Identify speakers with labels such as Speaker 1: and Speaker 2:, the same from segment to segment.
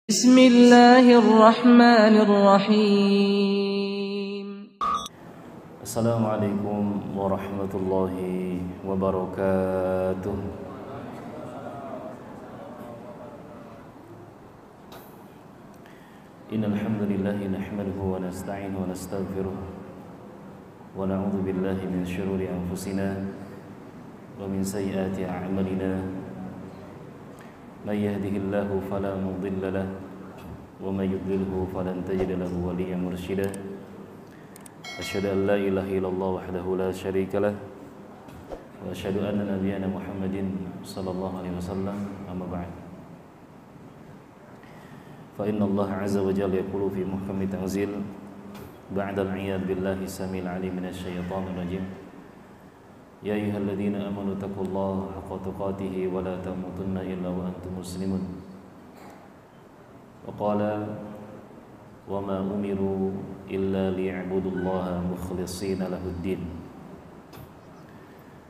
Speaker 1: Bismillahirrahmanirrahim.
Speaker 2: Assalamualaikum warahmatullahi wabarakatuh. Innal hamdalillahi nahmaduhu wa nasta'inuhu wa nastaghfiruh wa na'udzu billahi min shururi anfusina wa min sayyiati a'malina. May yahdihillahu fala mudilla lahu wa may yudlilhu falan tajida lahu waliyyan mursyida. Asyhadu an la ilaha illallah wahdahu la syarika lah wa asyhadu anna nabiyyana Muhammadin sallallahu alaihi wasallam. Amma ba'd. Fa inna Allah azza wa jalla yaqulu fi muhkami tanzil ba'da al-'iyad billahi samil 'alim minasy syaithanir rajim. Ya ayyuhalladzina amanu taqullaha haqqa tuqatih wa la tamutunna illa wa antum muslimun. Wa qala wa ma umiru illa liya'budullaha mukhlishina lahuddin.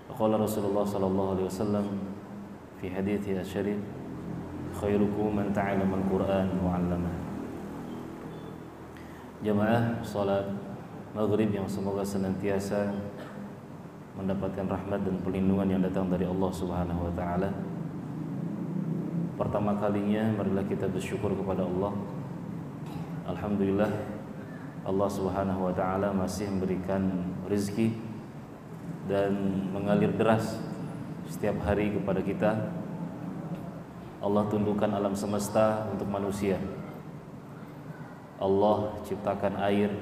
Speaker 2: Wa qala Rasulullah sallallahu alaihi wasallam fi hadithi asy-syarif, khairukum man ta'allama al-Qur'an wa 'allama. Jamaah salat maghrib yang semoga senantiasa mendapatkan rahmat dan perlindungan yang datang dari Allah Subhanahu wa taala. Pertama kalinya marilah kita bersyukur kepada Allah. Alhamdulillah, Allah Subhanahu wa taala masih memberikan rezeki dan mengalir deras setiap hari kepada kita. Allah tundukkan alam semesta untuk manusia. Allah ciptakan air,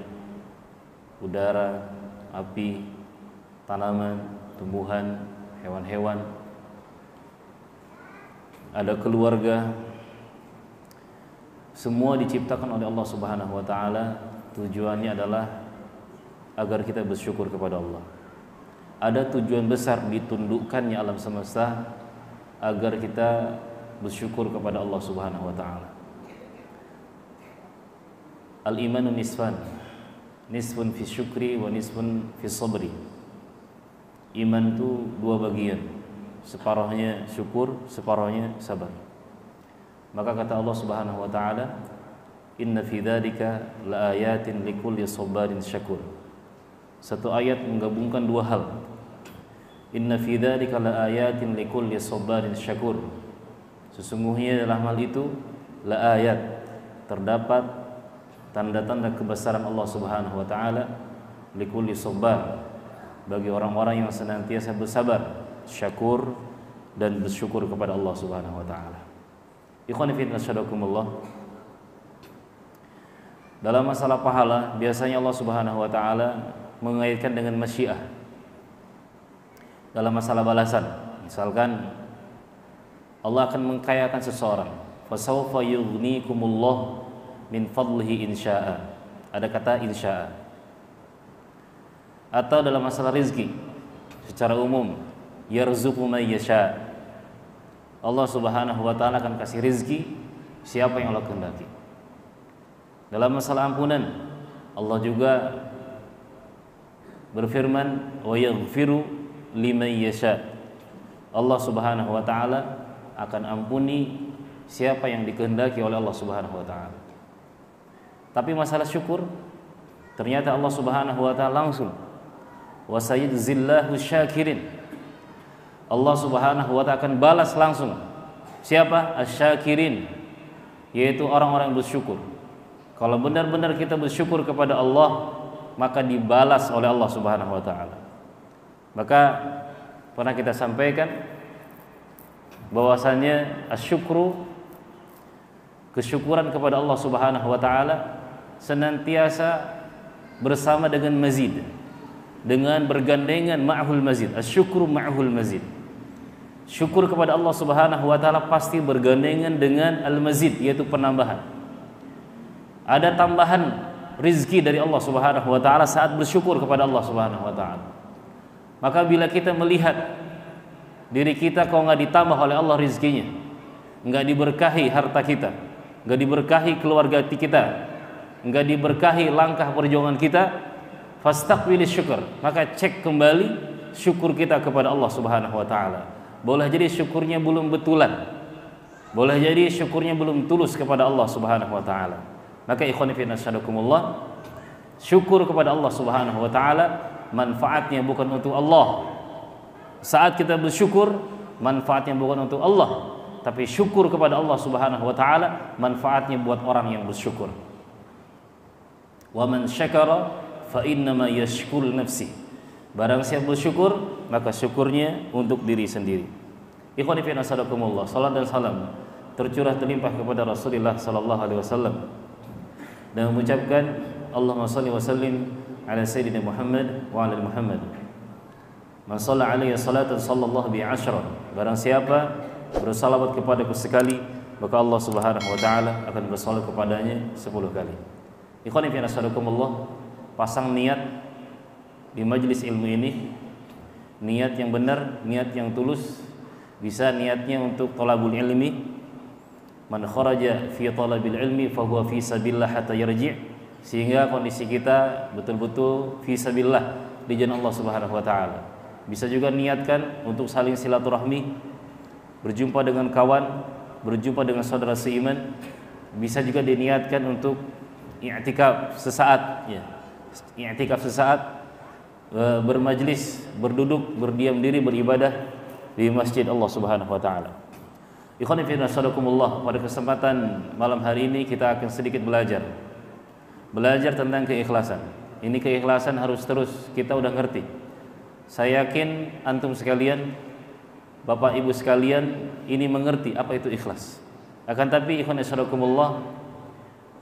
Speaker 2: udara, api, tanaman, tumbuhan, hewan-hewan. Ada keluarga. Semua diciptakan oleh Allah Subhanahu wa taala. Tujuannya adalah agar kita bersyukur kepada Allah. Ada tujuan besar ditundukkannya alam semesta agar kita bersyukur kepada Allah Subhanahu wa taala. Al-imanu nisfan. Nisfun fi syukri wa nisfun fi sabri. Iman itu dua bagian, separuhnya syukur, separuhnya sabar. Maka kata Allah Subhanahu wa taala, inna fi dzalika laayatin likulli sabarin syakur. Satu ayat menggabungkan dua hal. Inna fi dzalika laayatin likulli sabarin syakur. Sesungguhnya dalam hal itu laayat, terdapat tanda-tanda kebesaran Allah Subhanahu wa taala likulli sabar, bagi orang-orang yang senantiasa bersabar, syakur dan bersyukur kepada Allah Subhanahu wa taala. Ikhwani fillah nasyadakumullah. Dalam masalah pahala, biasanya Allah Subhanahu wa taala mengaitkan dengan masyiah. Dalam masalah balasan, misalkan Allah akan mengkayakan seseorang, fasawfa yughnikumullah min fadlihi insya'a. Ada kata insya'a. Atau dalam masalah rizki secara umum, yarzuqu may yasha. Allah Subhanahu wa taala akan kasih rizki siapa yang Allah kehendaki. Dalam masalah ampunan, Allah juga berfirman, wa yaghfiru liman yasha. Allah Subhanahu wa taala akan ampuni siapa yang dikehendaki oleh Allah Subhanahu wa taala. Tapi masalah syukur, ternyata Allah Subhanahu wa taala langsung wa sayyidzillahu syakirin. Allah Subhanahu wa ta'ala akan balas langsung siapa? Asyakirin, yaitu orang-orang yang bersyukur. Kalau benar-benar kita bersyukur kepada Allah, maka dibalas oleh Allah Subhanahu wa ta'ala. Maka pernah kita sampaikan bahwasanya asyukru, kesyukuran kepada Allah Subhanahu wa ta'ala senantiasa bersama dengan mazid, dengan bergandengan ma'hul mazid. Asyukru ma'hul mazid. Syukur kepada Allah Subhanahu wa taala pasti bergandengan dengan al-mazid, yaitu penambahan. Ada tambahan rizki dari Allah Subhanahu wa taala saat bersyukur kepada Allah Subhanahu wa taala. Maka bila kita melihat diri kita kalau nggak ditambah oleh Allah rizkinya, nggak diberkahi harta kita, nggak diberkahi keluarga kita, nggak diberkahi langkah perjuangan kita, fastaqbilis syukur, maka cek kembali syukur kita kepada Allah Subhanahu wa taala. Boleh jadi syukurnya belum betulan, Boleh jadi syukurnya belum tulus kepada Allah Subhanahu wa taala. Maka ikhwan fillah nasyadakumullah, syukur kepada Allah Subhanahu wa taala manfaatnya bukan untuk Allah. Saat kita bersyukur, manfaatnya bukan untuk Allah, tapi syukur kepada Allah Subhanahu wa taala manfaatnya buat orang yang bersyukur. Wa man syakara fa innama yashkuru nafsi. Barang siapa bersyukur, maka syukurnya untuk diri sendiri. Ikhwan fillah nasyadakumullah, salat dan salam tercurah terlimpah kepada Rasulullah sallallahu alaihi wasallam dan mengucapkan Allahumma shalli wa sallim ala sayyidina Muhammad wa ala Muhammad. Man shalla alaihi salatan sallallahu bi asyra. Barang siapa bersalawat kepadaku sekali, maka Allah Subhanahu wa taala akan bersalawat kepadanya 10 kali. Ikhwan fillah nasyadakumullah, pasang niat di majelis ilmu ini, niat yang benar, niat yang tulus. Bisa niatnya untuk talabul ilmi. Man kharaja fi talabil ilmi fa huwa fi sabilillah hatta yarji'. Sehingga kondisi kita betul-betul fi sabilillah di jalan Allah Subhanahu wa taala. Bisa juga niatkan untuk saling silaturahmi, berjumpa dengan kawan, berjumpa dengan saudara seiman. Bisa juga diniatkan untuk i'tikaf sesaat, ya. I'tikaf sesaat, bermajlis, berduduk, berdiam diri, beribadah di masjid Allah Subhanahu wa taala. Ikhwan fillah nasyadakumullah, pada kesempatan malam hari ini kita akan sedikit belajar tentang keikhlasan. Ini keikhlasan harus terus kita udah ngerti. Saya yakin antum sekalian, Bapak Ibu sekalian, ini mengerti apa itu ikhlas. Akan tapi ikhwan nasyadakumullah,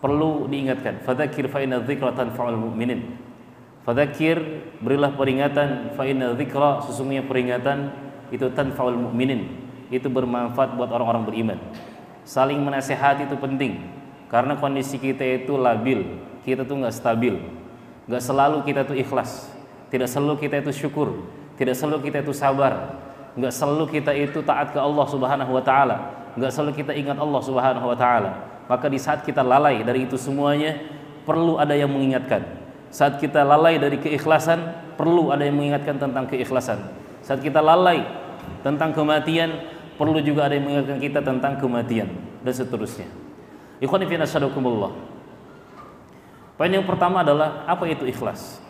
Speaker 2: perlu diingatkan, fadzakir fa inna dzikra tanfa'ul mu'minin. Fadzakir, berilah peringatan, fa inna dzikra, sesungguhnya peringatan itu tanfa'ul mu'minin, itu bermanfaat buat orang-orang beriman. Saling menasehati itu penting, karena kondisi kita itu labil, kita tuh nggak stabil, nggak selalu kita tuh ikhlas, tidak selalu kita itu syukur, tidak selalu kita itu sabar, nggak selalu kita itu taat ke Allah Subhanahu wa taala, nggak selalu kita ingat Allah Subhanahu wa taala. Maka di saat kita lalai dari itu semuanya, perlu ada yang mengingatkan. Saat kita lalai dari keikhlasan, perlu ada yang mengingatkan tentang keikhlasan. Saat kita lalai tentang kematian, perlu juga ada yang mengingatkan kita tentang kematian, dan seterusnya. Ikhwan fillah nasyadakumullah. Poin yang pertama adalah apa itu ikhlas?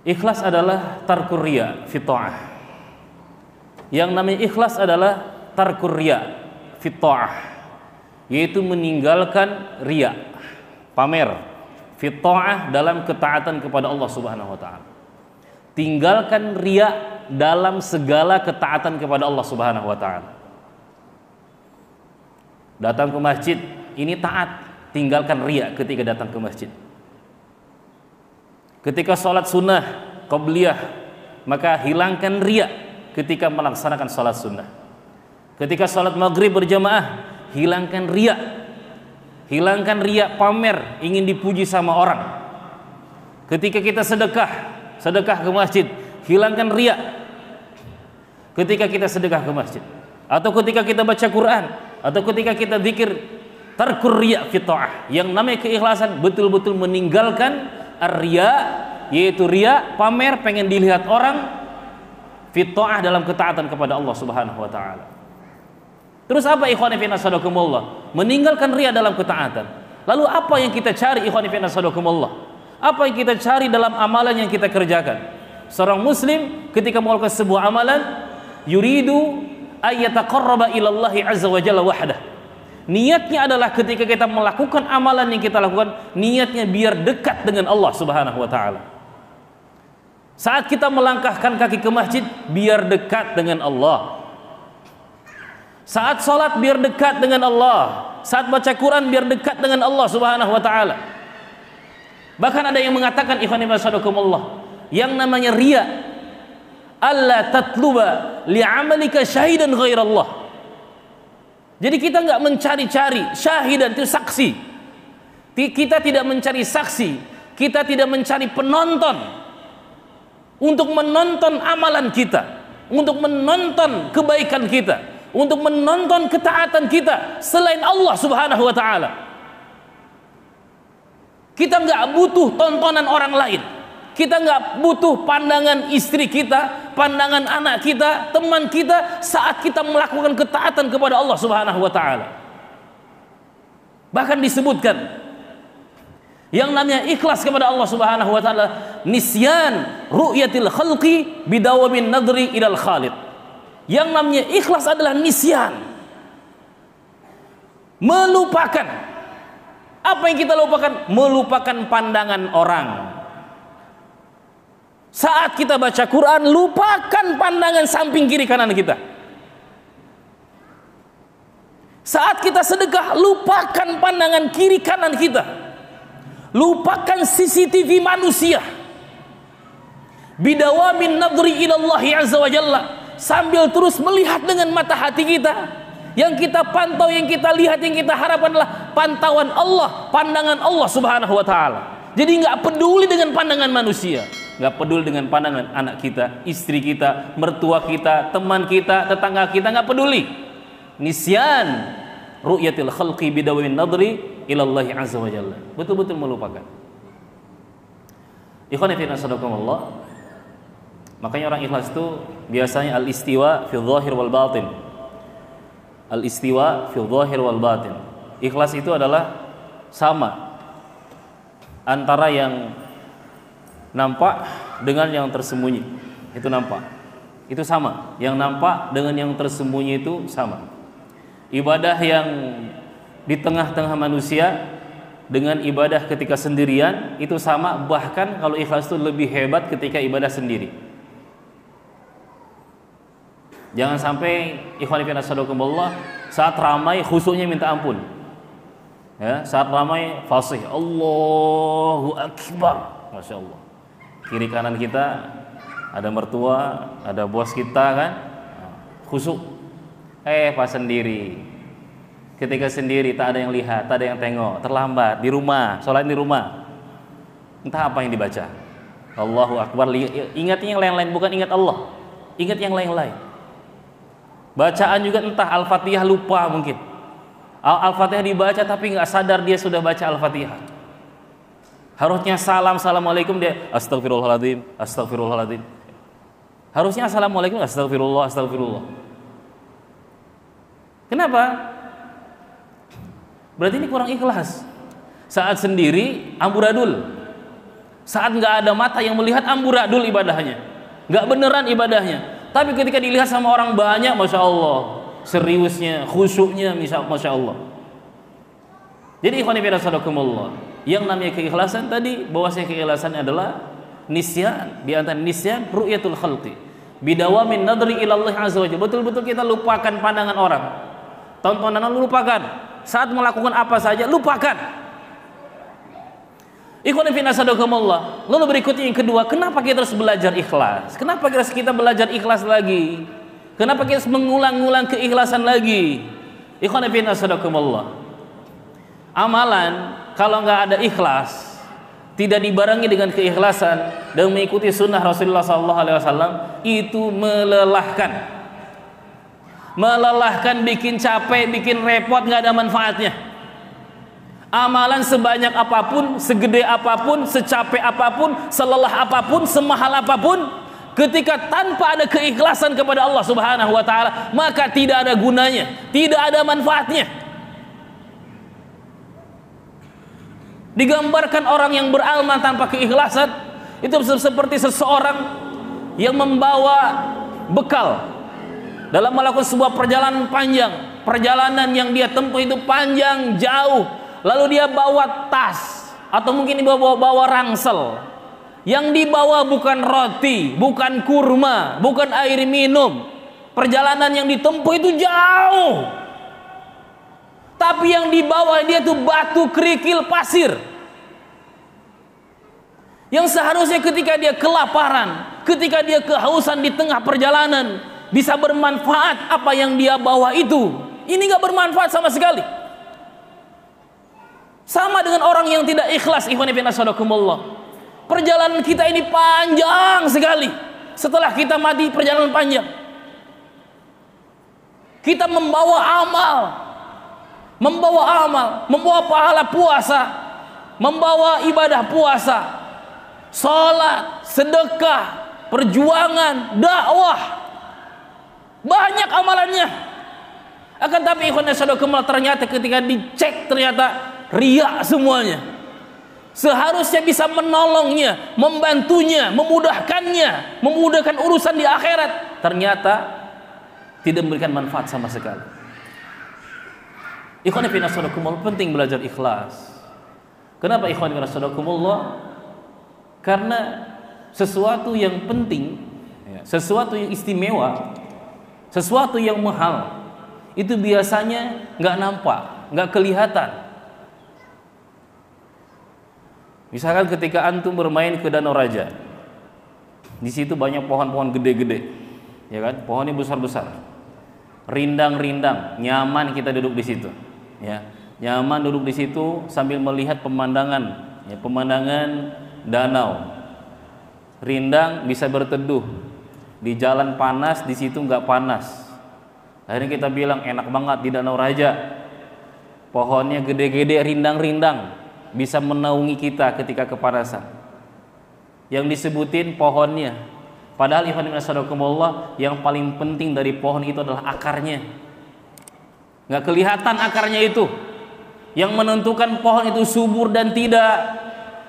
Speaker 2: Ikhlas adalah tarkur riya fi ta'ah. Yang namanya ikhlas adalah tarkur riya fi ta'ah, yaitu meninggalkan riya, pamer, fi ta'ah, dalam ketaatan kepada Allah Subhanahu wa taala. Tinggalkan riya dalam segala ketaatan kepada Allah Subhanahu wa taala. Datang ke masjid, ini taat, tinggalkan riya ketika datang ke masjid. Ketika sholat sunnah qabliyah, maka hilangkan riya ketika melaksanakan sholat sunnah. Ketika sholat maghrib berjamaah, hilangkan riya. Hilangkan riya pamer, ingin dipuji sama orang. Ketika kita sedekah ke masjid, hilangkan riya ketika kita sedekah ke masjid, atau ketika kita baca Quran, atau ketika kita zikir, tarkur riya fi ta'ah. Yang namanya keikhlasan betul-betul meninggalkan ar-riya, yaitu riya, pamer, pengen dilihat orang, fi ta'ah, dalam ketaatan kepada Allah Subhanahu wa taala. Terus apa ikhwan fillah nasyadakumullah? Meninggalkan riya dalam ketaatan. Lalu apa yang kita cari ikhwan fillah nasyadakumullah? Apa yang kita cari dalam amalan yang kita kerjakan? Seorang muslim ketika melakukan sebuah amalan, yuridu ayyataqarraba ilallahi azza wa jalla wahdah. Niatnya adalah ketika kita melakukan amalan yang kita lakukan, niatnya biar dekat dengan Allah Subhanahu wa taala. Saat kita melangkahkan kaki ke masjid, biar dekat dengan Allah. Saat sholat, biar dekat dengan Allah. Saat baca Quran, biar dekat dengan Allah Subhanahu wa taala. Bahkan ada yang mengatakan, ikhwan fillah, yang namanya riya, alla tatluba li'amalika syahidan ghairallah. Jadi kita nggak mencari-cari syahidan, itu saksi. Kita tidak mencari saksi, kita tidak mencari penonton untuk menonton amalan kita, untuk menonton kebaikan kita, untuk menonton ketaatan kita selain Allah Subhanahu wa taala. Kita nggak butuh tontonan orang lain. Kita nggak butuh pandangan istri kita, pandangan anak kita, teman kita saat kita melakukan ketaatan kepada Allah Subhanahu wa taala. Bahkan disebutkan yang namanya ikhlas kepada Allah Subhanahu wa taala, nisyan ru'yatil khalqi bidawamin nadri ilal khaliq. Yang namanya ikhlas adalah nisyan, melupakan. Apa yang kita lupakan? Melupakan pandangan orang. Saat kita baca Quran, lupakan pandangan samping kiri kanan kita. Saat kita sedekah, lupakan pandangan kiri kanan kita. Lupakan CCTV manusia. Bidawamin nadri ilallahi azza wa jalla, sambil terus melihat dengan mata hati kita. Yang kita pantau, yang kita lihat, yang kita harapkan adalah pantauan Allah, pandangan Allah Subhanahu wa taala. Jadi nggak peduli dengan pandangan manusia, nggak peduli dengan pandangan anak kita, istri kita, mertua kita, teman kita, tetangga kita, nggak peduli. Nisyan ru'yatil khalqi bidawamin nadri ilallahi azza wa jalla. Betul-betul melupakan. Ikhwan fillah sadaqallah. Makanya orang ikhlas itu biasanya al-istiwa fi dhahir wal batin. Al-istiwa fi dhahir wal batin. Ikhlas itu adalah sama antara yang nampak dengan yang tersembunyi. Itu nampak. Itu sama. Yang nampak dengan yang tersembunyi itu sama. Ibadah yang di tengah-tengah manusia dengan ibadah ketika sendirian itu sama, bahkan kalau ikhlas itu lebih hebat ketika ibadah sendiri. Jangan sampai ikhwan fillah sadaqallah saat ramai khusyuknya minta ampun. Ya, saat ramai fasih Allahu akbar, masya Allah. Kiri kanan kita ada mertua, ada bos kita kan, khusyuk. Pas sendiri, ketika sendiri tak ada yang lihat, tak ada yang tengok, terlambat di rumah, sholat di rumah, entah apa yang dibaca. Allahu akbar, ingatnya yang lain-lain, bukan ingat Allah, ingat yang lain-lain. Bacaan juga entah Al-Fatihah lupa mungkin. Al-Fatihah dibaca tapi nggak sadar dia sudah baca Al-Fatihah. Harusnya assalamualaikum, dia astagfirullahaladzim, astagfirullahaladzim. Harusnya assalamualaikum, astagfirullah, astagfirullah. Kenapa? Berarti ini kurang ikhlas. Saat sendiri amburadul. Saat nggak ada mata yang melihat, amburadul ibadahnya, nggak beneran ibadahnya. Tapi ketika dilihat sama orang banyak, masya Allah, seriusnya, khusyuknya, masya Allah. Jadi ikhwan fillah sadaqallah, yang namanya keikhlasan tadi, bahwasanya keikhlasan adalah nisyan, di antara nisyan ru'yatul khalqi bidawamin nadri ilallah azza wa jalla. Betul-betul kita lupakan pandangan orang, tontonan lupakan, saat melakukan apa saja lupakan. Ikhwan fillah sadaqallah. Lalu berikutnya yang kedua, kenapa kita harus belajar ikhlas? Kenapa kita belajar ikhlas lagi? Kenapa kita harus mengulang-ulang keikhlasan lagi? Ikhwan fillah sadaqallah. Amalan kalau nggak ada ikhlas, tidak dibarengi dengan keikhlasan dan mengikuti sunnah Rasulullah SAW, itu melelahkan. Melelahkan, bikin capek, bikin repot, nggak ada manfaatnya. Amalan sebanyak apapun, segede apapun, secapek apapun, selelah apapun, semahal apapun, ketika tanpa ada keikhlasan kepada Allah Subhanahu wa taala, maka tidak ada gunanya, tidak ada manfaatnya. Digambarkan orang yang beramal tanpa keikhlasan itu seperti seseorang yang membawa bekal dalam melakukan sebuah perjalanan panjang. Perjalanan yang dia tempuh itu panjang, jauh. Lalu dia bawa tas atau mungkin bawa ransel. Yang dibawa bukan roti, bukan kurma, bukan air minum. Perjalanan yang ditempuh itu jauh. Tapi yang dibawa dia itu batu, kerikil, pasir. Yang seharusnya ketika dia kelaparan, ketika dia kehausan di tengah perjalanan, bisa bermanfaat apa yang dia bawa itu. Ini gak bermanfaat sama sekali. Sama dengan orang yang tidak ikhlas, ikhwan fillah sadaqallah. Perjalanan kita ini panjang sekali. Setelah kita mati, perjalanan panjang. Kita membawa amal, membawa pahala puasa, membawa ibadah puasa, sholat, sedekah, perjuangan, dakwah, banyak amalannya. Akan tapi ikhwan fillah ternyata ketika dicek ternyata riya semuanya. Seharusnya bisa menolongnya, membantunya, memudahkan urusan di akhirat, ternyata tidak memberikan manfaat sama sekali. Ikhwan fillah, penting belajar ikhlas. Kenapa ikhwan fillah? Karena sesuatu yang penting, sesuatu yang istimewa, sesuatu yang mahal, itu biasanya nggak nampak, nggak kelihatan. Misalkan ketika antum bermain ke Danau Raja, di situ banyak pohon-pohon gede-gede, ya kan? Pohonnya besar-besar, rindang-rindang, nyaman kita duduk di situ, ya, nyaman duduk di situ sambil melihat pemandangan, ya, pemandangan danau, rindang, bisa berteduh. Di jalan panas, di situ nggak panas. Akhirnya kita bilang enak banget di Danau Raja, pohonnya gede-gede, rindang-rindang, bisa menaungi kita ketika kepanasan. Yang disebutin pohonnya, padahal yang paling penting dari pohon itu adalah akarnya. Nggak kelihatan akarnya itu. Yang menentukan pohon itu subur dan tidak,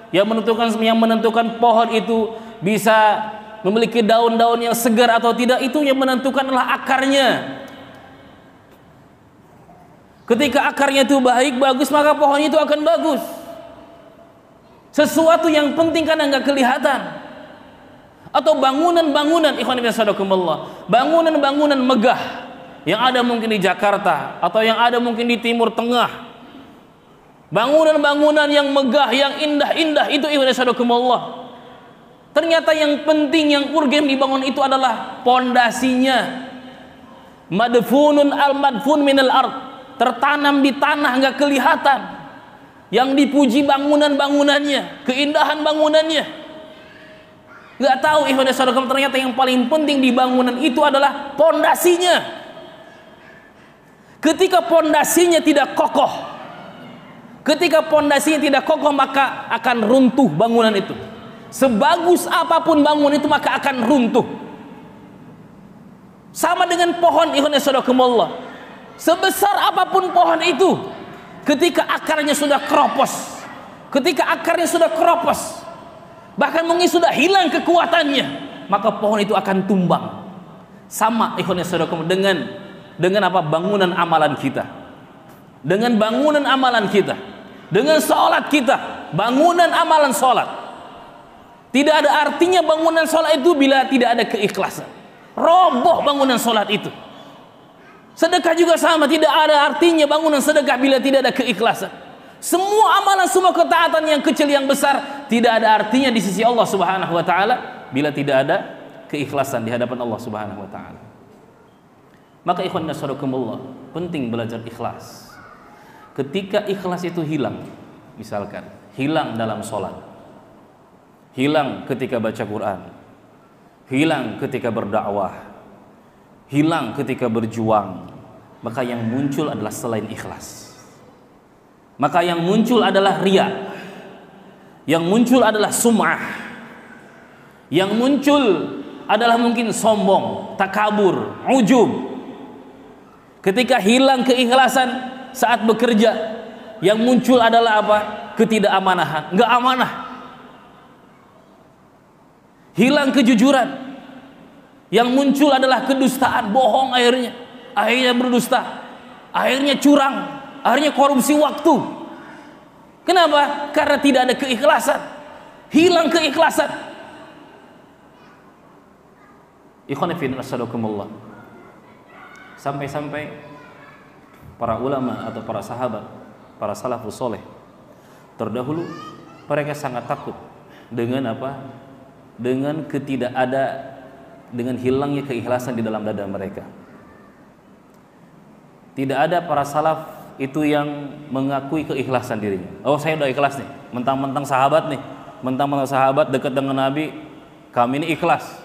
Speaker 2: yang menentukan pohon itu bisa memiliki daun-daun yang segar atau tidak, itu yang menentukan adalah akarnya. Ketika akarnya itu baik, bagus, maka pohon itu akan bagus. Sesuatu yang penting karena nggak kelihatan. Atau bangunan-bangunan, bangunan-bangunan megah yang ada mungkin di Jakarta atau yang ada mungkin di Timur Tengah. Bangunan-bangunan yang megah, yang indah-indah itu ternyata yang penting, yang urgen dibangun itu adalah pondasinya. Madfunun al-madfun minal ard, tertanam di tanah, nggak kelihatan. Yang dipuji bangunan-bangunannya, keindahan bangunannya. Nggak tahu ternyata yang paling penting di bangunan itu adalah pondasinya. Ketika pondasinya tidak kokoh, maka akan runtuh bangunan itu. Sebagus apapun bangunan itu maka akan runtuh. Sama dengan pohon, sebesar apapun pohon itu, ketika akarnya sudah keropos, bahkan mungkin sudah hilang kekuatannya, maka pohon itu akan tumbang. Sama dengan apa? Bangunan amalan kita, dengan bangunan amalan kita, dengan sholat kita, bangunan amalan sholat. Tidak ada artinya bangunan sholat itu bila tidak ada keikhlasan. Roboh bangunan sholat itu. Sedekah juga sama, tidak ada artinya bangunan sedekah bila tidak ada keikhlasan. Semua amalan, semua ketaatan yang kecil yang besar tidak ada artinya di sisi Allah Subhanahu wa taala bila tidak ada keikhlasan di hadapan Allah Subhanahu wa taala. Maka ikhwan nasrakumullah, penting belajar ikhlas. Ketika ikhlas itu hilang, misalkan hilang dalam sholat, hilang ketika baca Quran, hilang ketika berdakwah, hilang ketika berjuang, maka yang muncul adalah selain ikhlas. Maka yang muncul adalah riya, yang muncul adalah sum'ah, yang muncul adalah mungkin sombong, takabur, ujub. Ketika hilang keikhlasan saat bekerja, yang muncul adalah apa? Ketidakamaнаhan, enggak amanah. Hilang kejujuran, yang muncul adalah kedustaan, bohong, akhirnya berdusta, akhirnya curang, akhirnya korupsi waktu. Kenapa? Karena tidak ada keikhlasan, hilang keikhlasan. Ikhwan fillah, sampai-sampai para ulama atau para sahabat, para salafus soleh terdahulu, mereka sangat takut dengan apa? Dengan dengan hilangnya keikhlasan di dalam dada mereka. Tidak ada para salaf itu yang mengakui keikhlasan dirinya. Oh, saya udah ikhlas nih, mentang-mentang sahabat dekat dengan Nabi, kami ini ikhlas.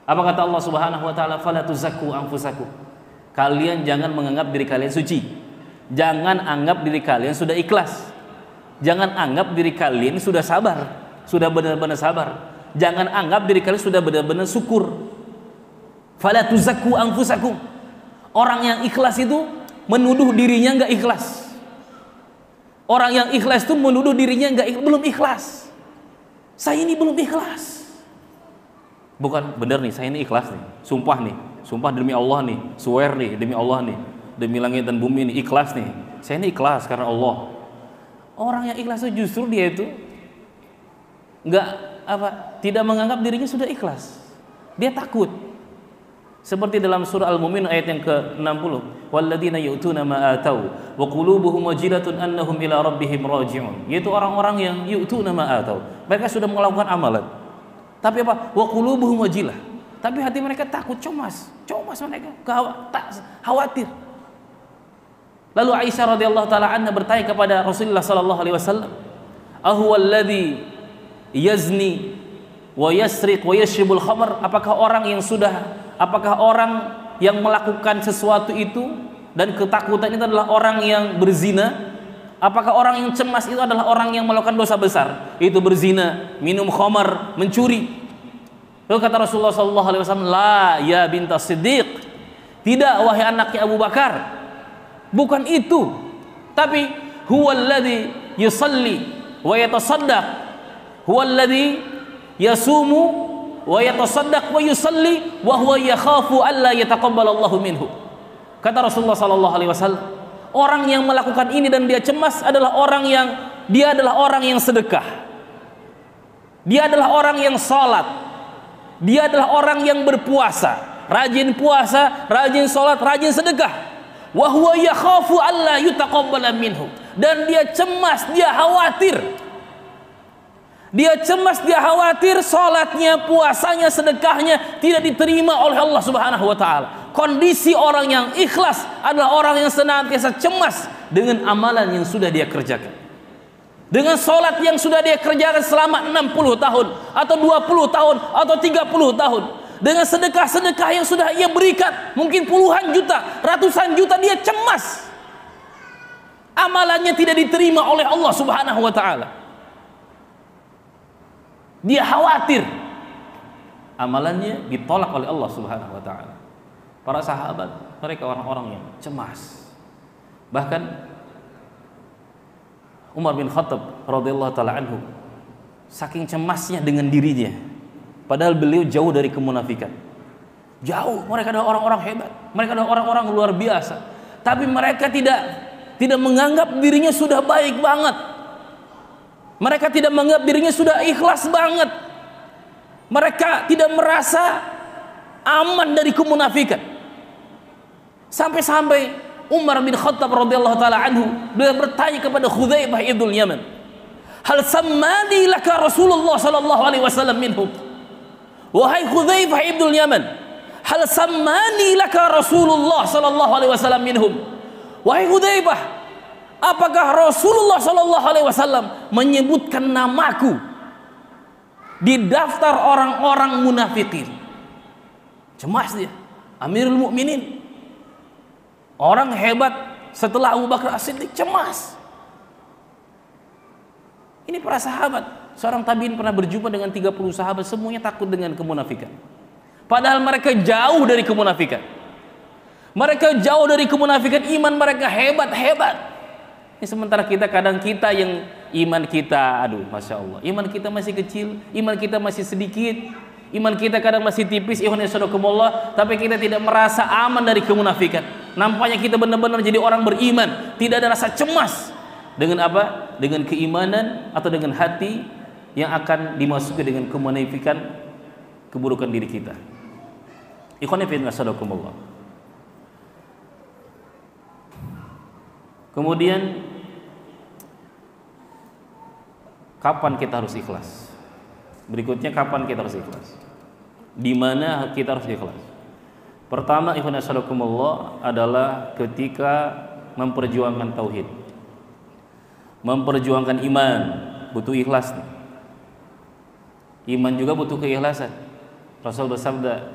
Speaker 2: Apa kata Allah Subhanahu wa taala? Fala tuzakku anfusakum. Kalian jangan menganggap diri kalian suci. Jangan anggap diri kalian sudah ikhlas. Jangan anggap diri kalian sudah sabar, sudah benar-benar sabar. Jangan anggap diri kalian sudah benar-benar syukur. Fala tuzakku anfusakum. Orang yang ikhlas itu menuduh dirinya enggak ikhlas. Orang yang ikhlas itu menuduh dirinya belum ikhlas. Saya ini belum ikhlas. Bukan benar nih, saya ini ikhlas nih. Sumpah nih, sumpah demi Allah nih, swear nih demi Allah nih, demi langit dan bumi nih, ikhlas nih. Saya ini ikhlas karena Allah. Orang yang ikhlas itu justru dia itu tidak menganggap dirinya sudah ikhlas. Dia takut. Seperti dalam surah Al-Mu'min ayat yang ke-60, walladzina yu'tuna ma atau wa qulubuhum wajilatun annahum ila rabbihim raji'un. Yaitu orang-orang yang yu'tuna ma atau. Mereka sudah melakukan amalan. Tapi apa? Wa qulubuhum wajilah. Tapi hati mereka takut, cemas mereka, khawatir. Lalu Aisyah radhiyallahu taala anha bertanya kepada Rasulullah sallallahu alaihi wasallam, "Ahuwalladzi yazni wa yasriq wa yashribul khamr?" Apakah orang yang melakukan sesuatu itu dan ketakutan itu adalah orang yang berzina? Apakah orang yang cemas itu adalah orang yang melakukan dosa besar? Itu berzina, minum khamar, mencuri. Lalu kata Rasulullah sallallahu alaihi wasallam, "La ya bintas Siddiq." Tidak wahai anaknya Abu Bakar. Bukan itu. Tapi huwallazi yusalli wa yatasaddaq. Huwallazi yasumu wa yatasaddaq wa yusalli wa huwa yakhafu alla yataqabbalallahu minhu. Kata Rasulullah sallallahu alaihi wasallam, orang yang melakukan ini dan dia cemas adalah orang yang sedekah. Dia adalah orang yang salat. Dia adalah orang yang berpuasa, rajin puasa, rajin salat, rajin sedekah. Wa huwa yakhafu alla yutaqabbala minhu. Dan dia cemas, dia khawatir. Dia cemas, dia khawatir salatnya, puasanya, sedekahnya tidak diterima oleh Allah Subhanahu wa taala. Kondisi orang yang ikhlas adalah orang yang senantiasa cemas dengan amalan yang sudah dia kerjakan. Dengan salat yang sudah dia kerjakan selama 60 tahun atau 20 tahun atau 30 tahun. Dengan sedekah-sedekah yang sudah ia berikan, mungkin puluhan juta, ratusan juta, dia cemas. Amalannya tidak diterima oleh Allah Subhanahu wa taala. Dia khawatir amalannya ditolak oleh Allah Subhanahu wa taala. Para sahabat, mereka orang-orang yang cemas. Bahkan Umar bin Khattab radhiyallahu taala anhu saking cemasnya dengan dirinya, padahal beliau jauh dari kemunafikan. Jauh, mereka adalah orang-orang hebat. Mereka adalah orang-orang luar biasa. Tapi mereka tidak menganggap dirinya sudah baik banget. Mereka tidak menganggap dirinya sudah ikhlas banget. Mereka tidak merasa aman dari kemunafikan. Sampai-sampai Umar bin Khattab radhiyallahu taala anhu beliau bertanya kepada Hudzaifah ibn Yaman, "Hal sammani laka Rasulullah sallallahu alaihi wasallam minhum?" Wahai Hudzaifah ibn Yaman, hal sammani laka Rasulullah sallallahu alaihi wasallam minhum? Wahai Hudzaifah, apakah Rasulullah sallallahu alaihi wasallam menyebutkan namaku di daftar orang-orang munafikin? Cemas dia, Amirul Mukminin, orang hebat setelah Abu Bakar As-Siddiq, cemas. Ini para sahabat, seorang tabi'in pernah berjumpa dengan 30 sahabat, semuanya takut dengan kemunafikan. Padahal mereka jauh dari kemunafikan. Mereka jauh dari kemunafikan, iman mereka hebat-hebat. Ini sementara kadang kita yang iman kita, aduh Masya Allah, iman kita masih kecil, iman kita masih sedikit, iman kita kadang masih tipis, tapi kita tidak merasa aman dari kemunafikan. Nampaknya kita benar-benar jadi orang beriman, tidak ada rasa cemas. Dengan apa? Dengan keimanan atau dengan hati yang akan dimasuki dengan kemunafikan, keburukan diri kita. Ikhwan fillah sadaqakumullah. Kemudian kapan kita harus ikhlas? Berikutnya, kapan kita harus ikhlas? Di mana kita harus ikhlas? Pertama, ikhwan sadaqakumullah, adalah ketika memperjuangkan tauhid, memperjuangkan iman, butuh ikhlas. Iman juga butuh keikhlasan. Rasul bersabda,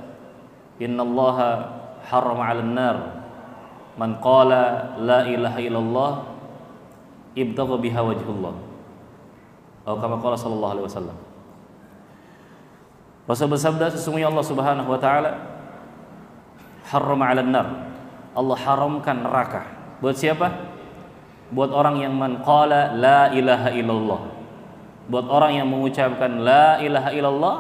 Speaker 2: "Innallaha harrama 'alan nar man qala la ilaha illallah ibtagha biha wajhullah." Atau kama qala sallallahu alaihi wasallam. Rasul bersabda, sesungguhnya Allah Subhanahu wa taala harrama 'alan nar. Allah haramkan neraka. Buat siapa? Buat orang yang qala la ilaha illallah. Buat orang yang mengucapkan la ilaha illallah,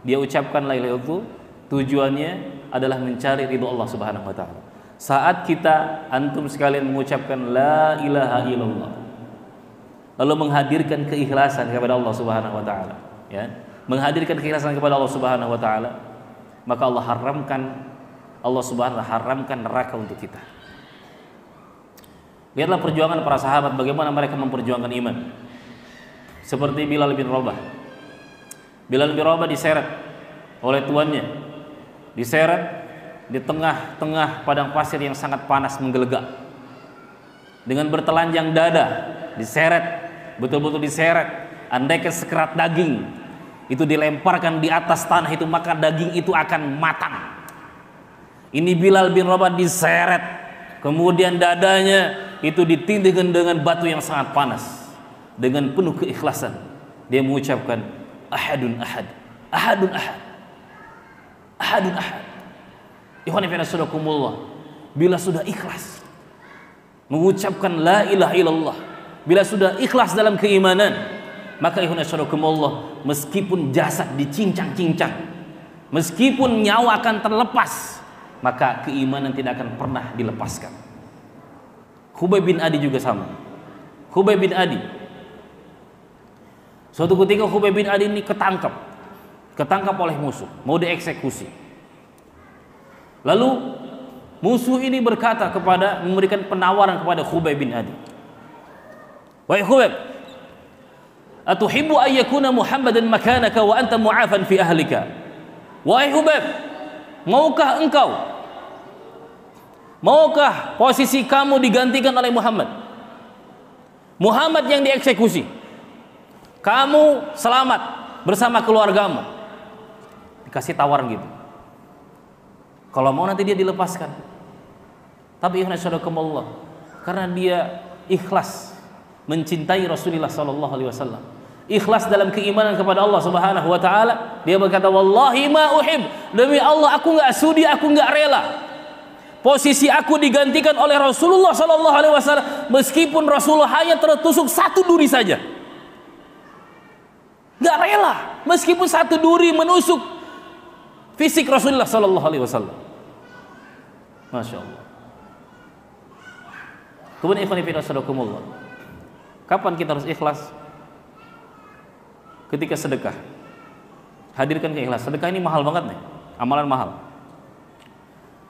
Speaker 2: dia ucapkan la ilaha itu tujuannya adalah mencari ridho Allah Subhanahu wa taala. Saat kita antum sekalian mengucapkan la ilaha illallah, lalu menghadirkan keikhlasan kepada Allah Subhanahu wa taala, ya. Menghadirkan keikhlasan kepada Allah Subhanahu wa taala, maka Allah Subhanahu wa taala haramkan neraka untuk kita. Lihatlah perjuangan para sahabat, bagaimana mereka memperjuangkan iman. Seperti Bilal bin Rabah. Bilal bin Rabah diseret oleh tuannya, diseret di tengah-tengah padang pasir yang sangat panas menggelegak, dengan bertelanjang dada, diseret, betul-betul diseret. Andaikan sekerat daging itu dilemparkan di atas tanah itu, maka daging itu akan matang. Ini Bilal bin Rabah diseret, kemudian dadanya itu ditindihkan dengan batu yang sangat panas. Dengan penuh keikhlasan dia mengucapkan ahadun ahad, ahadun ahad, ahadun ahad. Ikhwan fillah sadakumullah, bila sudah ikhlas mengucapkan la ilaha illallah, bila sudah ikhlas dalam keimanan, maka ikhwan sadakumullah, meskipun jasad dicincang-cincang, meskipun nyawa akan terlepas, maka keimanan tidak akan pernah dilepaskan. Khubayb bin Adi juga sama. Khubayb bin Adi, suatu ketika Khubayb bin Adi ini ketangkap oleh musuh, mau dieksekusi. Lalu musuh ini berkata memberikan penawaran kepada Khubayb bin Adi. Wahai Khubayb, atuhibbu an yakuna Muhammadan makanaka wa anta mu'afan fi ahlika? Wahai Khubayb, maukah posisi kamu digantikan oleh Muhammad? Muhammad yang dieksekusi, kamu selamat bersama keluargamu. Dikasih tawaran gitu. Kalau mau nanti dia dilepaskan. Tapi ikhlasudzakumullah, karena dia ikhlas mencintai Rasulullah sallallahu alaihi wasallam, ikhlas dalam keimanan kepada Allah Subhanahu wa taala, dia berkata, wallahi ma uhib, demi Allah aku enggak sudi, aku enggak rela posisi aku digantikan oleh Rasulullah sallallahu alaihi wasallam, meskipun Rasulullah hanya tertusuk satu duri saja. Enggak rela meskipun satu duri menusuk fisik Rasulullah sallallahu alaihi wasallam. Masya Allah. Kemudian ikhwan fillah sadakumullah, kapan kita harus ikhlas? Ketika sedekah. Hadirkan keikhlasan. Sedekah ini mahal banget nih, amalan mahal.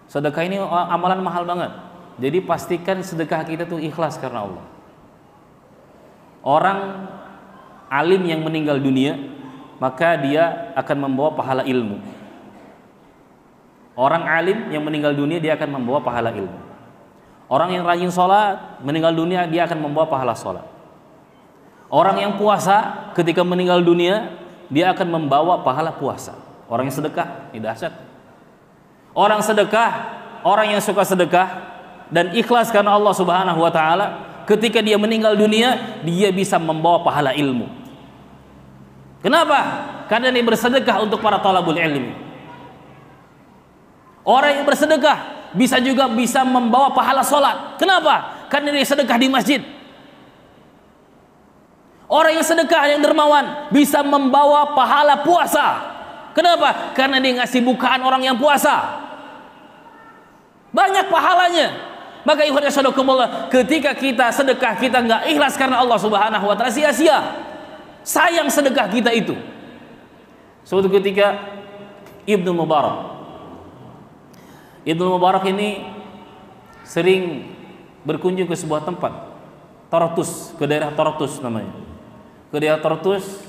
Speaker 2: Sedekah ini amalan mahal banget. Jadi pastikan sedekah kita tuh ikhlas karena Allah. Orang alim yang meninggal dunia, maka dia akan membawa pahala ilmu. Orang alim yang meninggal dunia, dia akan membawa pahala ilmu. Orang yang rajin sholat, meninggal dunia, dia akan membawa pahala sholat. Orang yang puasa ketika meninggal dunia, dia akan membawa pahala puasa. Orang yang sedekah, ini dahsyat. Orang sedekah, orang yang suka sedekah dan ikhlas karena Allah Subhanahu wa taala, ketika dia meninggal dunia, dia bisa membawa pahala ilmu. Kenapa? Karena dia bersedekah untuk para talabul ilmi. Orang yang bersedekah bisa membawa pahala sholat. Kenapa? Karena dia sedekah di masjid. Orang yang sedekah, yang dermawan, bisa membawa pahala puasa. Kenapa? Karena dia ngasih bukaan orang yang puasa. Banyak pahalanya. Maka ikhwan fillah, ketika kita sedekah, kita nggak ikhlas karena Allah Subhanahu wa taala, sia-sia. Sayang sedekah kita itu. Suatu ketika Ibnu Mubarak ini sering berkunjung ke sebuah tempat, Tartus, ke daerah Tartus namanya. Ke daerah Tartus.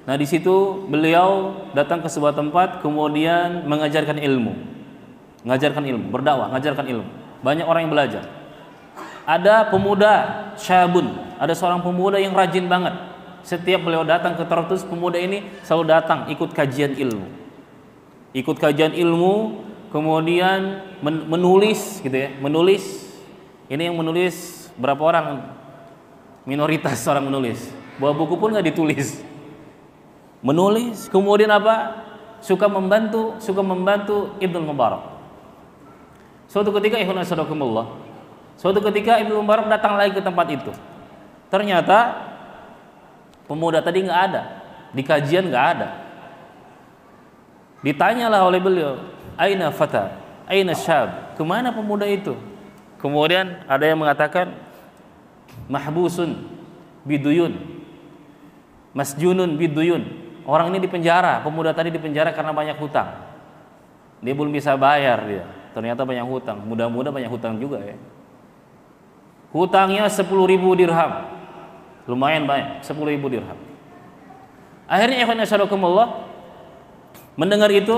Speaker 2: Nah, di situ beliau datang ke sebuah tempat, kemudian mengajarkan ilmu. Berdakwah, ngajarkan ilmu. Banyak orang yang belajar. Ada pemuda syabun, ada seorang pemuda yang rajin banget. Setiap beliau datang ke Tartus, pemuda ini selalu datang ikut kajian ilmu. Kemudian menulis gitu ya, ini yang menulis berapa orang, minoritas orang menulis, bawa buku pun nggak ditulis, menulis, kemudian apa, suka membantu Ibnu Mubarak. Suatu ketika Ibnu Mubarak datang lagi ke tempat itu. Ternyata pemuda tadi nggak ada, di kajian nggak ada. Ditanyalah oleh beliau, aina fata, aina syab, kemana pemuda itu? Kemudian ada yang mengatakan mahbusun biduyun, masjunun biduyun. Orang ini dipenjara, pemuda tadi dipenjara karena banyak hutang. Dia belum bisa bayar dia. Ternyata banyak hutang. Muda-muda banyak hutang juga ya. Hutangnya 10.000 dirham. Lumayan banyak, 10.000 dirham. Akhirnya ikhwan asyarakumullah, mendengar itu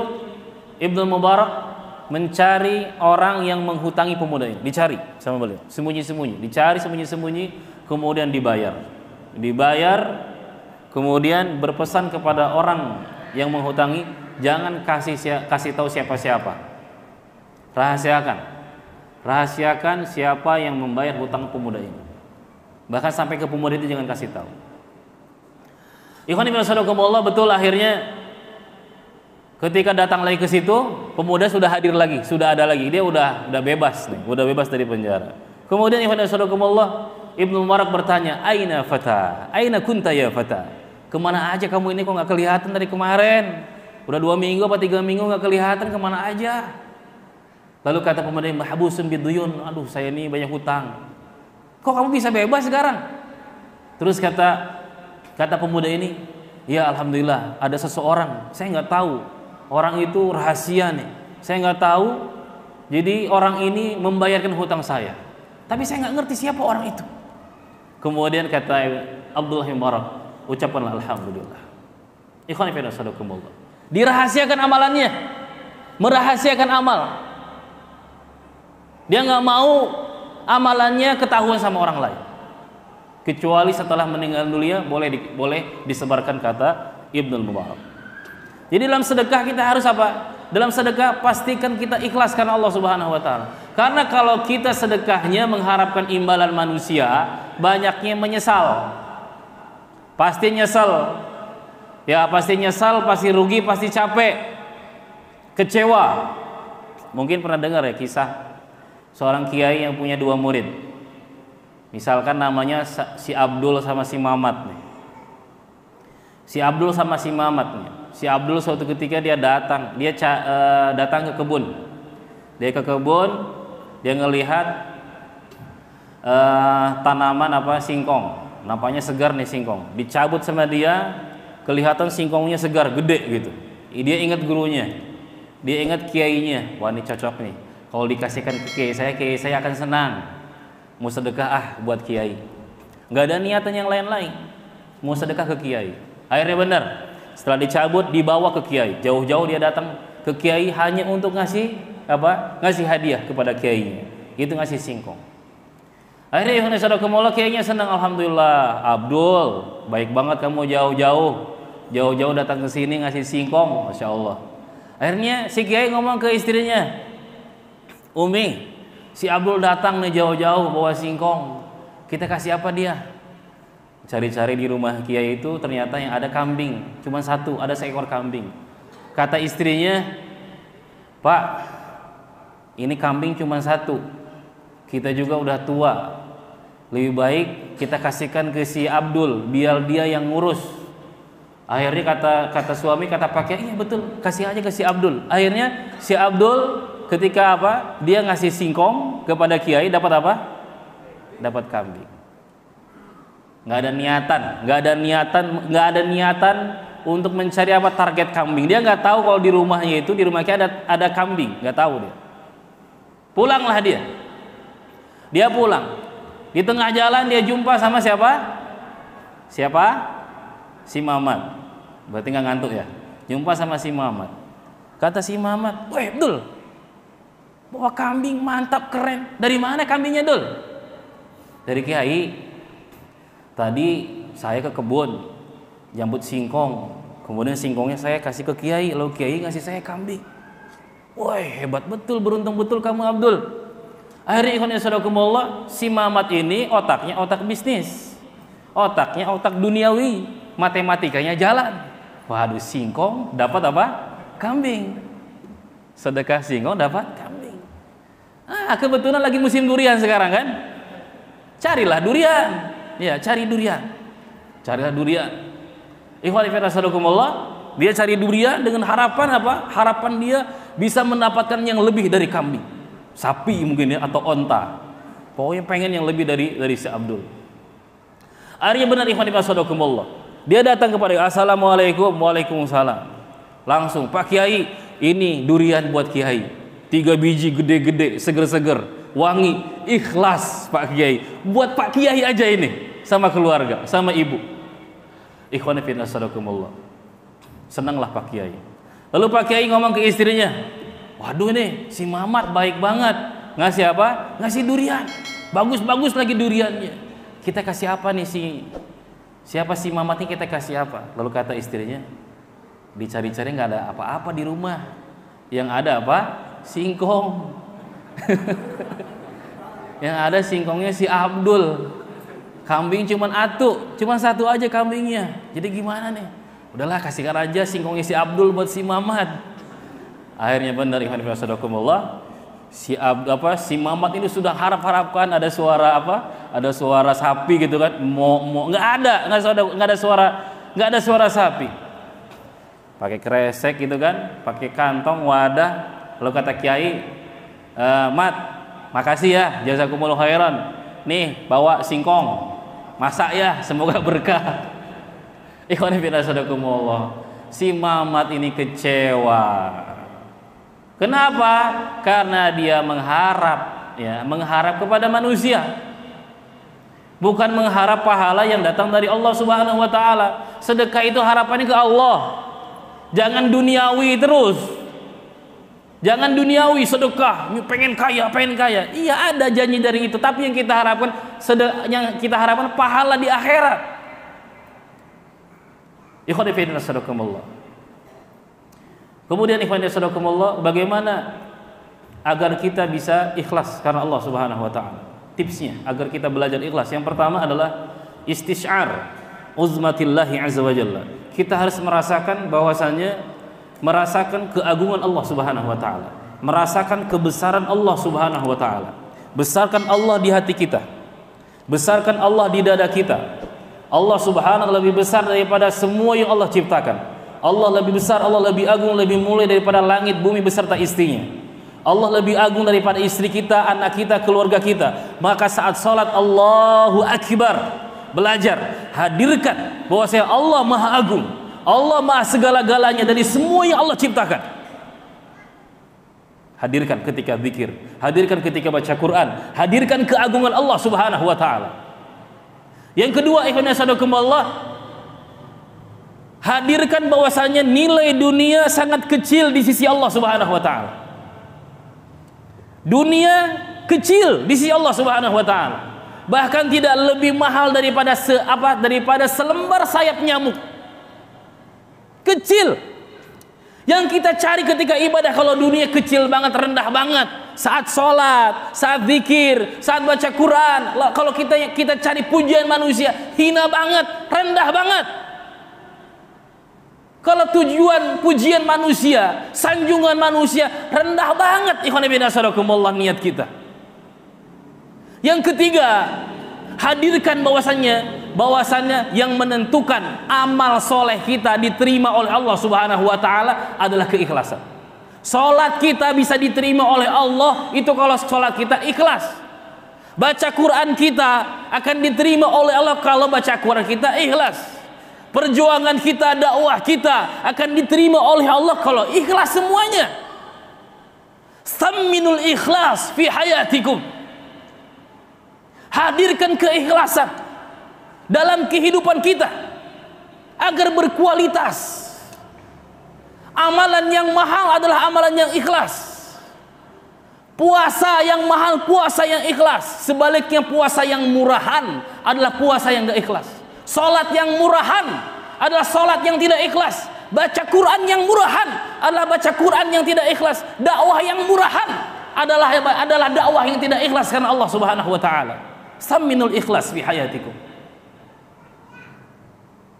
Speaker 2: Ibnu Mubarak mencari orang yang menghutangi pemuda ini. Dicari sama beliau, sembunyi-sembunyi. Dicari sembunyi-sembunyi, kemudian dibayar. Kemudian berpesan kepada orang yang menghutangi, jangan kasih tahu siapa-siapa. Rahasiakan siapa yang membayar hutang pemuda ini. Bahkan sampai ke pemuda itu jangan kasih tahu. Ikhwan fillah sadaqallahu, betul akhirnya ketika datang lagi ke situ, pemuda sudah hadir lagi, sudah ada lagi. Dia udah bebas nih, udah bebas dari penjara. Kemudian ikhwan fillah sadaqallahu, Ibnu Mubarak bertanya, "Aina fata? Aina kunta ya fata?" Kemana aja kamu ini, kok nggak kelihatan dari kemarin? Udah 2 minggu apa 3 minggu nggak kelihatan, kemana aja? Lalu kata pemuda, mahbusun biduyun, aduh saya ini banyak hutang. Kok kamu bisa bebas sekarang? Terus kata pemuda ini, ya alhamdulillah ada seseorang, saya nggak tahu, orang itu rahasia nih, saya nggak tahu. Jadi orang ini membayarkan hutang saya, tapi saya nggak ngerti siapa orang itu. Kemudian kata Abdullah bin Mubarak, ucapkanlah alhamdulillah. Ikhwan fillah sadaqallahu. Dirahasiakan amalannya, merahasiakan amal. Dia nggak mau amalannya ketahuan sama orang lain, kecuali setelah meninggal dunia boleh disebarkan, kata Ibnu Mubarak. Jadi dalam sedekah kita harus apa? Dalam sedekah pastikan kita ikhlas karena Allah Subhanahu wa taala. Karena kalau kita sedekahnya mengharapkan imbalan manusia, banyaknya menyesal. Pasti nyesal. Ya, pasti nyesal, pasti rugi, pasti capek. Kecewa. Mungkin pernah dengar ya kisah seorang kiai yang punya 2 murid. Misalkan namanya si Abdul sama si Mamat nih. Si Abdul sama si Mamat nih. Si Abdul suatu ketika dia datang ke kebun. Dia ke kebun, dia ngelihat tanaman singkong. Nampaknya segar nih singkong. Dicabut sama dia, kelihatan singkongnya segar, gede gitu. Dia ingat gurunya, dia ingat kiainya. Wah ini cocok nih. Kalau dikasihkan ke kiai saya akan senang. Mau sedekah buat kiai. Nggak ada niatan yang lain-lain. Mau sedekah ke kiai. Akhirnya benar. Setelah dicabut, dibawa ke kiai. Jauh-jauh dia datang ke kiai hanya untuk ngasih hadiah kepada kiainya. Itu ngasih singkong. Akhirnya ikhwan sadaqallahu, kiainya senang, alhamdulillah. Abdul, baik banget kamu jauh-jauh datang ke sini ngasih singkong, masya Allah. Akhirnya si kiai ngomong ke istrinya, Umi, si Abdul datang nih jauh-jauh bawa singkong, kita kasih apa dia? Cari-cari di rumah kiai itu ternyata yang ada kambing, cuma satu, ada seekor kambing. Kata istrinya, Pak, ini kambing cuma satu, kita juga udah tua, lebih baik kita kasihkan ke si Abdul biar dia yang ngurus. Akhirnya kata suami, kata Pak Kiai, iya betul, kasih aja ke si Abdul. Akhirnya si Abdul ketika dia ngasih singkong kepada kiai, dapat apa? Dapat kambing. Nggak ada niatan untuk mencari target kambing. Dia nggak tahu kalau di rumahnya itu, di rumah kiai ada kambing, nggak tahu dia. Pulanglah dia. Dia pulang. Di tengah jalan dia jumpa sama siapa? Si Mamat. Berarti nggak ngantuk ya? Jumpa sama si Mamat. Kata si Mamat, "Weh, Dul, bawa kambing mantap, keren. Dari mana kambingnya, Dul?" "Dari kiai. Tadi saya ke kebun, jambut singkong. Kemudian singkongnya saya kasih ke kiai, lalu kiai ngasih saya kambing." "Woi, hebat betul, beruntung betul kamu, Abdul." Akhirnya ikhwan sadaqallahu, si Mamat ini otaknya otak bisnis, otaknya otak duniawi, matematikanya jalan. Waduh, singkong dapat apa? Kambing. Sedekah singkong dapat kambing. Kebetulan lagi musim durian sekarang kan? Carilah durian. Ya, cari durian. Carilah durian. Ikhwani fillah, dia cari durian dengan harapan apa? Harapan dia bisa mendapatkan yang lebih dari kambing. Sapi mungkin ya, atau onta. Pokoknya pengen yang lebih dari si Abdul. Akhirnya benar ikhwani fillah. Dia datang kepada Assalamualaikum. Waalaikumsalam. Langsung, Pak Kiai, ini durian buat Kiai. 3 biji gede-gede, seger-seger, wangi, ikhlas Pak Kiai. Buat Pak Kiai aja ini, sama keluarga, sama ibu. Ikhwani fillah. Senanglah Pak Kiai. Lalu Pak Kiai ngomong ke istrinya, waduh nih, si Mamat baik banget. Ngasih apa? Ngasih durian. Bagus-bagus lagi duriannya. Kita kasih apa nih siapa si Mamat ini, kita kasih apa? Lalu kata istrinya, dicari-cari nggak ada apa-apa di rumah. Yang ada apa? Singkong. Yang ada singkongnya si Abdul. Kambing cuman satu aja kambingnya. Jadi gimana nih? Udahlah, kasihkan aja singkongnya si Abdul buat si Mamat. Akhirnya benar ikhwan fillah, si Mamat ini sudah harapkan ada suara apa? Ada suara sapi gitu kan? Nggak ada suara sapi. Pakai kresek gitu kan? Pakai kantong, wadah. Lalu kata Kiai, Mat, makasih ya, jazakumullah khairan. Nih, bawa singkong. Masak ya, semoga berkah. Ikhwan fillah, si Mamat ini kecewa. Kenapa? Karena dia mengharap kepada manusia. Bukan mengharap pahala yang datang dari Allah Subhanahu wa taala. Sedekah itu harapannya ke Allah. Jangan duniawi terus. Jangan duniawi sedekah, pengen kaya. Iya, ada janji dari itu, tapi yang kita harapkan pahala di akhirat. Ikhwani fillah sadaqakumullah. Kemudian ikhwani sadaqakumullah, bagaimana agar kita bisa ikhlas karena Allah Subhanahu wa taala? Tipsnya agar kita belajar ikhlas. Yang pertama adalah istisy'ar uzmatillahi azza wa jalla. Kita harus merasakan keagungan Allah Subhanahu wa taala, merasakan kebesaran Allah Subhanahu wa taala. Besarkan Allah di hati kita. Besarkan Allah di dada kita. Allah Subhanahu wa taala lebih besar daripada semua yang Allah ciptakan. Allah lebih besar, Allah lebih agung, lebih mulia daripada langit, bumi beserta isinya. Allah lebih agung daripada istri kita, anak kita, keluarga kita. Maka saat salat Allahu Akbar, belajar, hadirkan bahwa Allah Maha Agung, Allah Maha segala-galanya dari semua yang Allah ciptakan. Hadirkan ketika zikir, hadirkan ketika baca Quran, hadirkan keagungan Allah Subhanahu wa taala. Yang kedua, ikhwan sadaqakumullah, hadirkan bahwasanya nilai dunia sangat kecil di sisi Allah Subhanahu wa taala. Dunia kecil di sisi Allah Subhanahu wa taala. Bahkan tidak lebih mahal daripada selembar sayap nyamuk. Kecil. Yang kita cari ketika ibadah, kalau dunia kecil banget, rendah banget. Saat sholat, saat zikir, saat baca Quran, kalau kita cari pujian manusia, hina banget, rendah banget. Kalau tujuan pujian manusia, sanjungan manusia, rendah banget. Ikhwan fillah sadaqakumullah, niat kita. Yang ketiga, hadirkan bahwasannya yang menentukan amal soleh kita diterima oleh Allah Subhanahu wa taala adalah keikhlasan. Salat kita bisa diterima oleh Allah itu kalau salat kita ikhlas. Baca Quran kita akan diterima oleh Allah kalau baca Quran kita ikhlas. Perjuangan kita, dakwah kita akan diterima oleh Allah kalau ikhlas semuanya. Samminul ikhlas fi hayatikum. Hadirkan keikhlasan dalam kehidupan kita agar berkualitas. Amalan yang mahal adalah amalan yang ikhlas. Puasa yang mahal, puasa yang ikhlas. Sebaliknya puasa yang murahan adalah puasa yang gak ikhlas. Salat yang murahan adalah salat yang tidak ikhlas. Baca Quran yang murahan adalah baca Quran yang tidak ikhlas. Dakwah yang murahan adalah dakwah yang tidak ikhlas karena Allah Subhanahu wa taala. Samminul ikhlas fi hayatikum.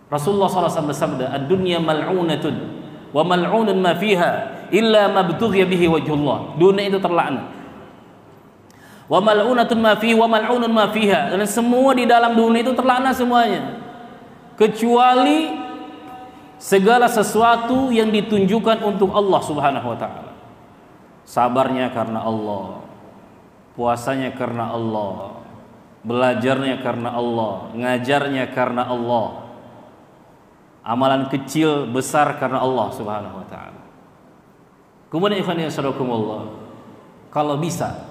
Speaker 2: Rasulullah SAW bersabda, ad-dunya mal'unatun wa mal'unun ma fiha illa ma btughiya bihi wajhullah. Dunia itu terlaknat. Wa mal'unatun ma fihi wa mal'unun ma fiha. Dan semua di dalam dunia itu terlaknat semuanya, kecuali segala sesuatu yang ditunjukkan untuk Allah Subhanahu wa taala. Sabarnya karena Allah, puasanya karena Allah, belajarnya karena Allah, ngajarnya karena Allah, amalan kecil besar karena Allah Subhanahu wa taala. Kemudian ikhwan fillah, kalau bisa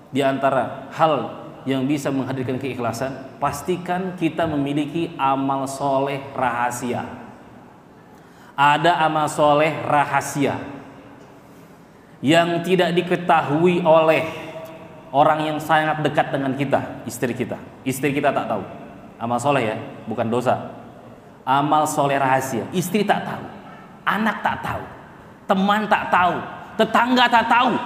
Speaker 2: di antara hal yang bisa menghadirkan keikhlasan, pastikan kita memiliki amal soleh rahasia. Ada amal soleh rahasia yang tidak diketahui oleh orang yang sangat dekat dengan kita, istri kita. Istri kita tak tahu. Amal soleh ya, bukan dosa. Amal soleh rahasia. Istri tak tahu, anak tak tahu, teman tak tahu, tetangga tak tahu.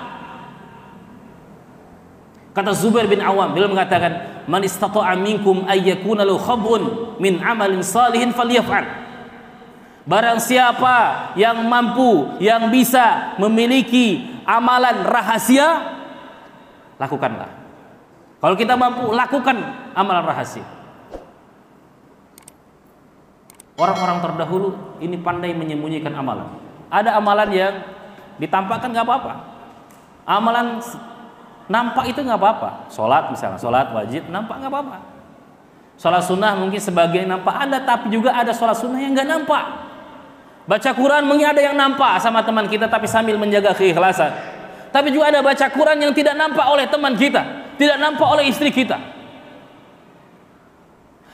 Speaker 2: Kata Zubair bin Awam, beliau mengatakan, "Man istata'a minkum ay yakuna lahu khab'un min amalin salihin falyaf'al." Barang siapa yang mampu, yang bisa memiliki amalan rahasia, lakukanlah. Kalau kita mampu, lakukan amalan rahasia. Orang-orang terdahulu ini pandai menyembunyikan amalan. Ada amalan yang ditampakkan nggak apa-apa. Amalan nampak itu nggak apa-apa. Sholat misalnya, sholat wajib nampak nggak apa-apa. Sholat sunnah mungkin sebagian nampak ada, tapi juga ada sholat sunnah yang nggak nampak. Baca Quran mungkin ada yang nampak sama teman kita tapi sambil menjaga keikhlasan. Tapi juga ada baca Quran yang tidak nampak oleh teman kita, tidak nampak oleh istri kita.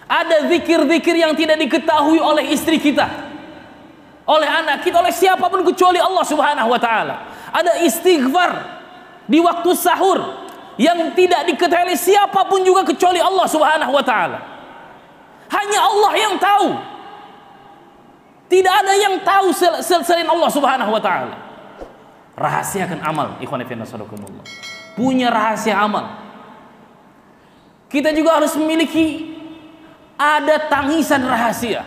Speaker 2: Ada zikir-zikir yang tidak diketahui oleh istri kita, oleh anak kita, oleh siapapun kecuali Allah Subhanahu wa taala. Ada istighfar di waktu sahur yang tidak diketahui siapapun juga kecuali Allah Subhanahu wa taala. Hanya Allah yang tahu. Tidak ada yang tahu selain Allah Subhanahu wa taala. Rahasiakan amal, ikhwan fillah sadaqallah. Punya rahasia amal. Kita juga harus memiliki ada tangisan rahasia.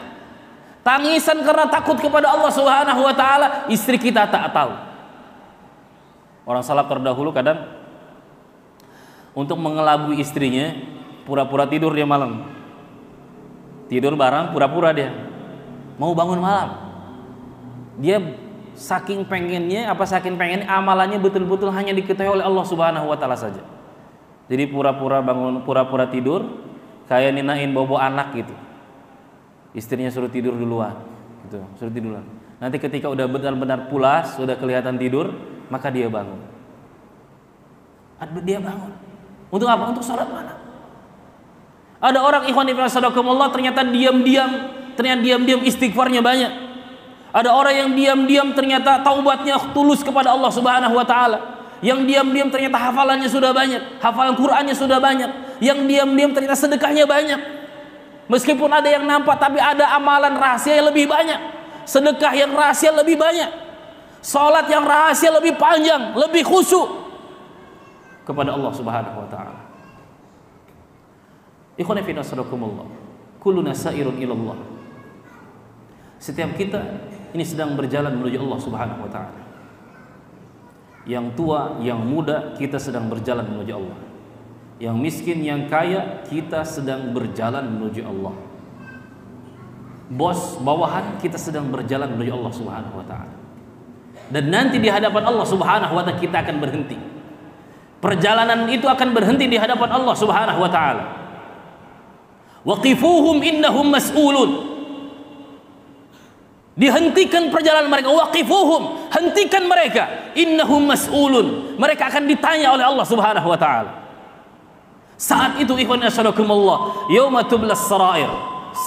Speaker 2: Tangisan karena takut kepada Allah Subhanahu wa taala, istri kita tak tahu. Orang salaf terdahulu kadang untuk mengelabui istrinya, pura-pura tidur dia malam. Tidur bareng pura-pura dia. Mau bangun malam. Dia saking pengennya amalannya betul-betul hanya diketahui oleh Allah Subhanahu wa taala saja. Jadi pura-pura bangun, pura-pura tidur, kayak ninain bobo anak gitu. Istrinya suruh tidur duluan gitu, suruh tidur duluan. Nanti ketika udah benar-benar pulas, sudah kelihatan tidur, maka dia bangun. Dia bangun. Untuk apa? Untuk sholat malam. Ada orang ikhwan fillah sadaqallah ternyata diam-diam istighfarnya banyak. Ada orang yang diam-diam ternyata taubatnya tulus kepada Allah Subhanahu wa taala. Yang diam-diam ternyata hafalannya sudah banyak, hafalan Qur'annya sudah banyak. Yang diam-diam ternyata sedekahnya banyak. Meskipun ada yang nampak, tapi ada amalan rahasia yang lebih banyak. Sedekah yang rahasia lebih banyak. Salat yang rahasia lebih panjang, lebih khusyuk kepada Allah Subhanahu wa taala. Ikhwan fillah sadaqallah. Kulluna sa'irun ilallah. Setiap kita ini sedang berjalan menuju Allah Subhanahu wa taala. Yang tua, yang muda, kita sedang berjalan menuju Allah. Yang miskin, yang kaya, kita sedang berjalan menuju Allah. Bos, bawahan, kita sedang berjalan menuju Allah Subhanahu wa taala. Dan nanti di hadapan Allah Subhanahu wa taala kita akan berhenti. Perjalanan itu akan berhenti di hadapan Allah Subhanahu wa taala. Waqifuhum innahum mas'ulun. Dihentikan perjalanan mereka. Waqifuhum, hentikan mereka. Innahum mas'ulun. Mereka akan ditanya oleh Allah Subhanahu wa taala. Saat itu ikhwan asyarakumullah, yauma tublas sarair.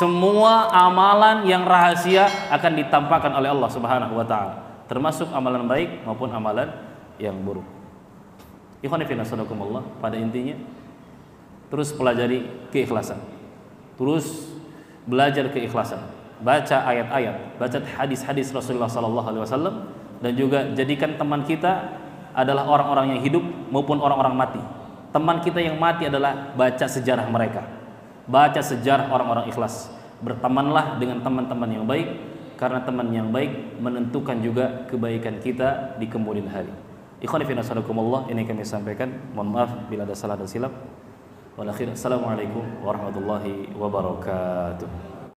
Speaker 2: Semua amalan yang rahasia akan ditampakkan oleh Allah Subhanahu wa taala, termasuk amalan baik maupun amalan yang buruk. Ikhwan fillah asyarakumullah, pada intinya terus pelajari keikhlasan. Terus belajar keikhlasan. Baca ayat-ayat, baca hadis-hadis Rasulullah SAW, dan juga jadikan teman kita adalah orang-orang yang hidup maupun orang-orang mati. Teman kita yang mati adalah baca sejarah mereka, baca sejarah orang-orang ikhlas. Bertemanlah dengan teman-teman yang baik, karena teman yang baik menentukan juga kebaikan kita di kemudian hari. Ikhwani fillah, ini yang kami sampaikan. Mohon maaf bila ada salah dan silap. Wal akhir, assalamualaikum warahmatullahi wabarakatuh.